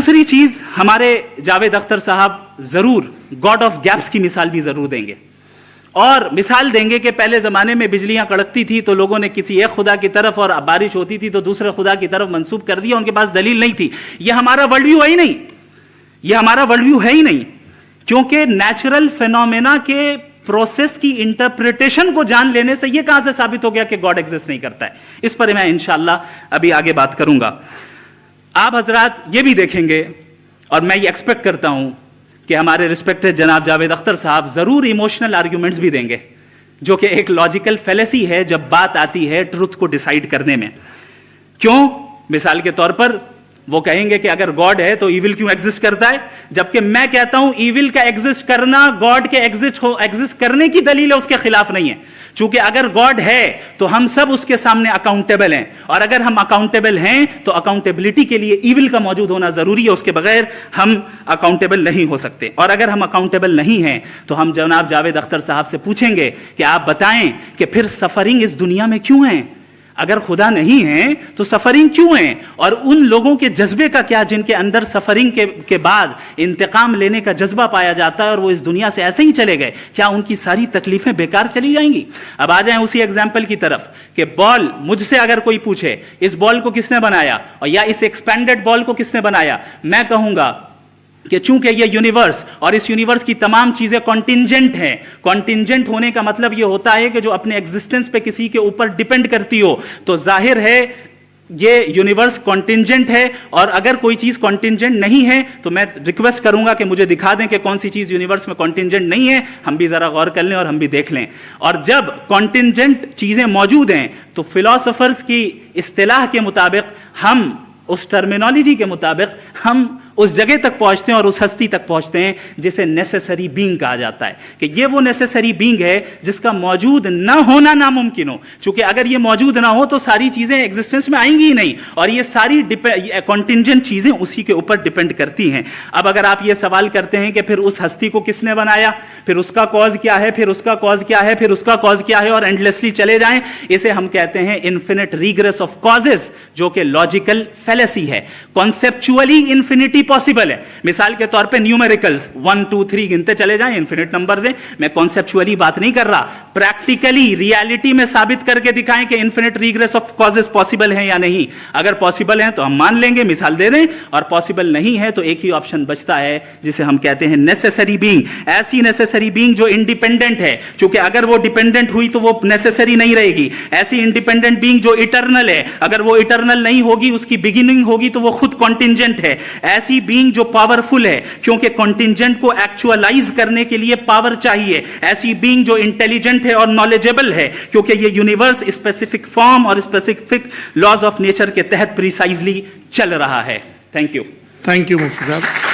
दूसरी चीज, हमारे जावेद अख्तर साहब जरूर गॉड ऑफ गैप्स की मिसाल भी जरूर देंगे, और मिसाल देंगे कि पहले ज़माने में बिजलियां कड़कती थी तो लोगों ने किसी एक खुदा की तरफ, और बारिश होती थी तो दूसरे खुदा की तरफ मंसूब कर दिया, उनके पास दलील नहीं थी। यह हमारा वर्ल्ड व्यू है ही नहीं, यह हमारा वर्ल्ड व्यू है ही नहीं, क्योंकि नेचुरल फिनोमेना के प्रोसेस की इंटरप्रिटेशन को जान लेने से यह कहां से साबित हो गया कि गॉड एग्जिस्ट नहीं करता है। इस पर मैं इंशाअल्लाह अभी आगे बात करूंगा। आप हजरात ये भी देखेंगे, और मैं ये एक्सपेक्ट करता हूं कि हमारे रिस्पेक्टेड जनाब जावेद अख्तर साहब जरूर इमोशनल आर्ग्यूमेंट्स भी देंगे, जो कि एक लॉजिकल फेलेसी है जब बात आती है ट्रुथ को डिसाइड करने में। क्यों? मिसाल के तौर पर वो कहेंगे कि अगर गॉड है तो ईविल क्यों एग्जिस्ट करता है, जबकि मैं कहता हूं ईविल का एग्जिस्ट करना गॉड के एग्जिस्ट करने की दलील है, उसके खिलाफ नहीं है। चूंकि अगर गॉड है तो हम सब उसके सामने अकाउंटेबल हैं, और अगर हम अकाउंटेबल हैं तो अकाउंटेबिलिटी के लिए ईविल का मौजूद होना जरूरी है, उसके बगैर हम अकाउंटेबल नहीं हो सकते। और अगर हम अकाउंटेबल नहीं हैं तो हम जनाब जावेद अख्तर साहब से पूछेंगे कि आप बताएं कि फिर सफरिंग इस दुनिया में क्यों है? अगर खुदा नहीं है तो सफरिंग क्यों है? और उन लोगों के जज्बे का क्या जिनके अंदर सफरिंग के बाद इंतकाम लेने का जज्बा पाया जाता है और वो इस दुनिया से ऐसे ही चले गए, क्या उनकी सारी तकलीफें बेकार चली जाएंगी? अब आ जाएं उसी एग्जाम्पल की तरफ कि बॉल, मुझसे अगर कोई पूछे इस बॉल को किसने बनाया और या इस एक्सपेंडेड बॉल को किसने बनाया, मैं कहूंगा कि चूंकि ये यूनिवर्स और इस यूनिवर्स की तमाम चीजें कॉन्टिंजेंट हैं। कॉन्टिंजेंट होने का मतलब ये होता है कि जो अपने एग्जिस्टेंस पे किसी के ऊपर डिपेंड करती हो, तो जाहिर है ये यूनिवर्स कॉन्टिंजेंट है। और अगर कोई चीज कॉन्टिंजेंट नहीं है तो मैं रिक्वेस्ट करूंगा कि मुझे दिखा दें कि कौन सी चीज यूनिवर्स में कॉन्टिंजेंट नहीं है, हम भी जरा गौर कर लें और हम भी देख लें। और जब कॉन्टिंजेंट चीजें मौजूद हैं तो फिलोसोफर्स की इस्तिलाह के मुताबिक, हम उस टर्मिनोलॉजी के मुताबिक हम उस जगह तक पहुंचते हैं और उस हस्ती तक पहुंचते हैं जिसे नेसेसरी बीइंग कहा जाता है, कि ये वो नेसेसरी बीइंग है जिसका मौजूद ना होना नामुमकिन हो। क्योंकि अगर ये मौजूद ना हो तो सारी चीजें एग्जिस्टेंस में आएंगी ही नहीं, और ये सारी कॉन्टिंजेंट चीजें उसी के ऊपर डिपेंड करती हैं। अब अगर आप ये सवाल करते हैं कि फिर उस हस्ती को किसने बनाया, फिर उसका कॉज क्या है, फिर उसका कॉज क्या है, फिर उसका कॉज क्या है, और एंडलेसली चले जाएं, इसे हम कहते हैं इन्फिनिट रिग्रेस ऑफ कॉजेज, जो कि लॉजिकल फेलेसी है। कॉन्सेप्चुअली इन्फिनिटी पॉसिबल है। मिसाल के तौर पे न्यूमेरिकल्स 1 2 3 गिनते चले जाएं, इन्फिनिट नंबर्स हैं। मैं कॉन्सेप्चुअली बात नहीं कर रहा, प्रैक्टिकली रियलिटी में साबित करके दिखाएं कि infinite regress of causes possible है या नहीं। अगर पॉसिबल है तो हम मान लेंगे, मिसाल दे दें, और पॉसिबल नहीं है तो एक ही ऑप्शन बचता है जिसे हम कहते हैं नेसेसरी बीइंग। ऐसी नेसेसरी बीइंग जो इंडिपेंडेंट है, क्योंकि अगर वो डिपेंडेंट हुई तो वो नेसेसरी नहीं रहेगी। ऐसी इंडिपेंडेंट बीइंग जो इटर्नल है, अगर वो इटर्नल नहीं होगी, उसकी बिगिनिंग होगी तो वो खुद कॉन्टिंजेंट है। ऐसी बीइंग जो पावरफुल है, क्योंकि कॉन्टिंजेंट को एक्चुअलाइज करने के लिए पावर चाहिए। ऐसी बीइंग जो इंटेलिजेंट है और नॉलेजेबल है, क्योंकि ये यूनिवर्स स्पेसिफिक फॉर्म और स्पेसिफिक लॉज ऑफ नेचर के तहत प्रिसाइजली चल रहा है। Thank you. थैंक यू मुफ्ती साहब।